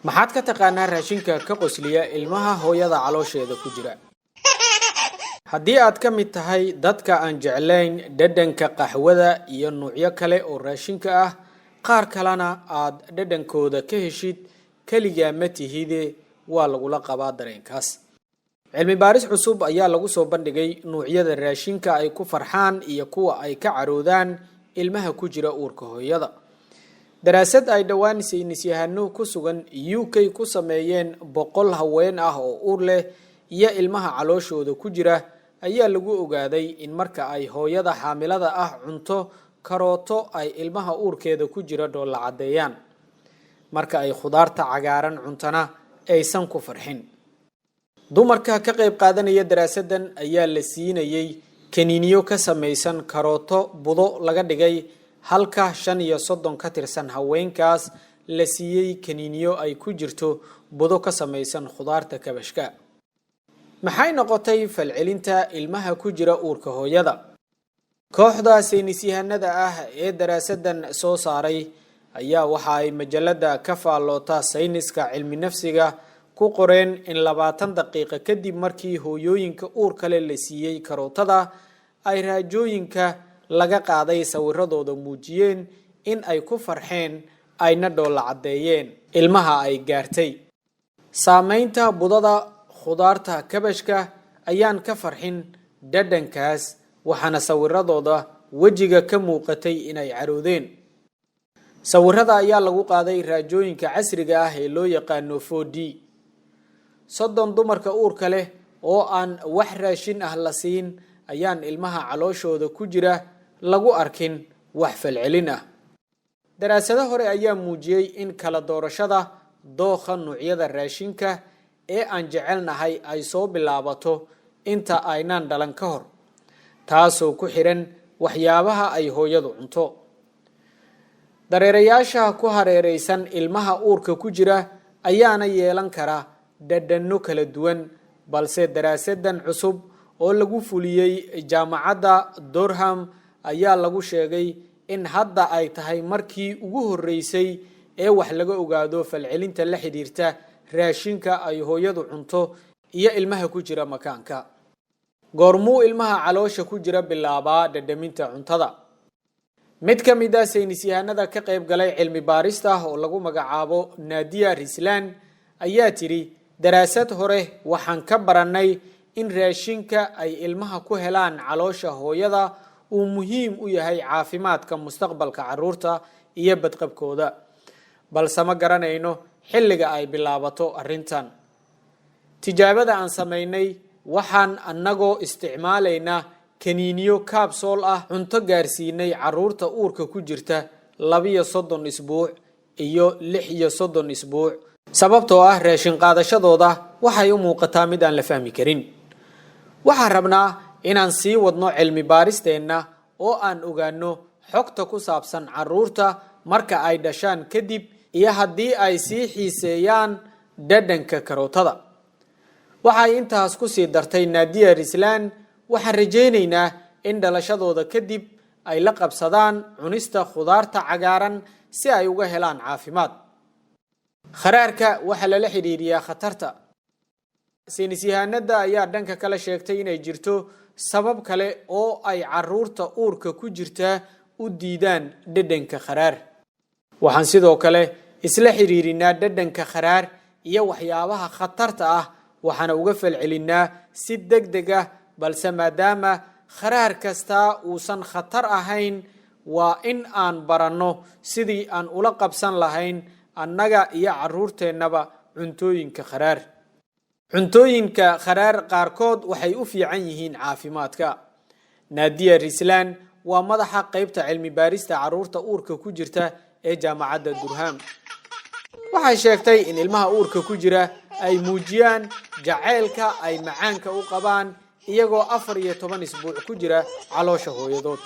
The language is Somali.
maxaad ka taqaanaa raashinka ka qosliya ilmaha hooyada caloosheeda ku jira? haddii aad ka mid tahay dadka aan jeclayn dhadhanka qaxwada iyo nuucyo kale oo raashinka ah, qaar kalena aad dhadhankooda ka heshid, kaliya ma tihide waa lagula qabaa dareenkaas. cilmi baaris cusub ayaa lagu soo bandhigay nuucyada raashinka ay ku farxaan iyo kuwa ay ka caroodaan ilmaha ku jira uurka hooyada. daraasad ay dhawaan saynisyahano ku sugan UK ku sameeyeen 100 haween ah oo uur leh iyo ilmaha calooshooda ku jira ayaa lagu ogaaday in marka ay hooyada xaamilada ah cunto karooto ay ilmaha uurkeeda ku jira dhoolla cadeeyaan, marka ay khudaarta cagaaran cuntana aysan ku farxin. dumarka ka qayb qaadanaya daraasadan ayaa la siinayay kaniiniyo ka samaysan karooto budo laga dhigay, halka 35 ka tirsan haweenkaas la siiyay kaniiniyo ay ku jirto budo ka samaysan khudaarta kabashka. maxay noqotay falcelinta ilmaha ku jira uurka hooyada? kooxda saynisyahanada ah ee daraasadan soo saaray ayaa waxa ay majalada ka faalloota sayniska cilmi nafsiga ku qoreen in 20 daqiiqo kadib markii hooyooyinka uur kale la siiyay karootada ay raajooyinka laga qaaday sawiradooda muujiyeen in ay ku farxeen ayna dhoolla cadeeyeen ilmaha ay gaartay. saameynta budada khudaarta kabashka ayaan ka farxin dhadhankaas, waxaana sawiradooda wajiga ka muuqatay inay caroodeen. sawirada ayaa lagu qaaday raajooyinka casriga ah ee loo yaqaano 4D. 30 dumarka uurka leh oo aan wax raashin ah la siin ayaan ilmaha calooshooda ku jira lagu arkin wax falcelin ah. daraasado hore ayaa muujiyay in kala doorashada dooqa nuucyada raashinka ee aan jecelnahay ay soo bilaabato inta aynaan dhalan ka hor, taasoo ku xiran waxyaabaha ay hooyadu cunto. dareerayaasha ku hareeraysan ilmaha uurka ku jira ayaana yeelan kara dhadhanno kala duwan, balse daraasadan cusub oo lagu fuliyay jaamacadda Durham ayaa lagu sheegay in hadda ay tahay markii ugu horeysay ee wax laga ogaado falcelinta la xiriirta raashinka ay hooyadu cunto iyo ilmaha ku jira makaanka. goormuu ilmaha caloosha ku jira bilaabaa dhadhaminta cuntada? mid ka mid ah saynisyahanada ka qayb galay cilmi baarista oo lagu magacaabo Nadia Rislan ayaa tiri, daraasad hore waxaan ka baranay in raashinka ay ilmaha ku helaan caloosha hooyada uu muhiim u yahay caafimaadka mustaqbalka carruurta iyo badqabkooda, balse ma garanayno xilliga ay bilaabato arrintan. tijaabada aan sameynay waxaan annagoo isticmaalaynaa kaniiniyo kaabsool ah cunto gaarsiinay carruurta uurka ku jirta 32 isbuuc iyo 36 isbuuc, sababtoo ah raashin qaadashadooda waxay u muuqataa mid aan la fahmi karin. waxaan rabnaa inaan sii wadno cilmi baaristeena oo aan ogaano xogta ku saabsan carruurta marka ay dhashaan kadib iyo haddii ay sii xiiseeyaan dhadhanka karootada. waxay intaas ku sii dartay Nadia Rislan, waxaan rajaynaynaa in dhalashadooda kadib ay la qabsadaan cunista khudaarta cagaaran si ay uga helaan caafimaad. kharaarka waxa lala xiriiriyaa khatarta. saynisyahanada ayaa dhanka kale sheegtay inay jirto sabab kale oo ay carruurta uurka ku jirta u diidaan dhadhanka kharaar. waxaan sidoo kale isla xiriirinaa dhadhanka kharaar iyo waxyaabaha khatarta ah, waxaana uga falcelinaa si degdeg ah, balse maadaama kharaar kasta uusan khatar ahayn, waa in aan baranno sidii aan ula qabsan lahayn annaga iyo carruurteennaba cuntooyinka kharaar. cuntooyinka kharaar qaarkood waxay u fiican yihiin caafimaadka. Nadia Rislan waa madaxa qaybta cilmi baarista carruurta uurka ku jirta ee jaamacadda Durham. waxay sheegtay in ilmaha uurka ku jira ay muujiyaan jaceylka ay macaanka u qabaan iyagoo 14 isbuuc ku jira caloosha hooyadood.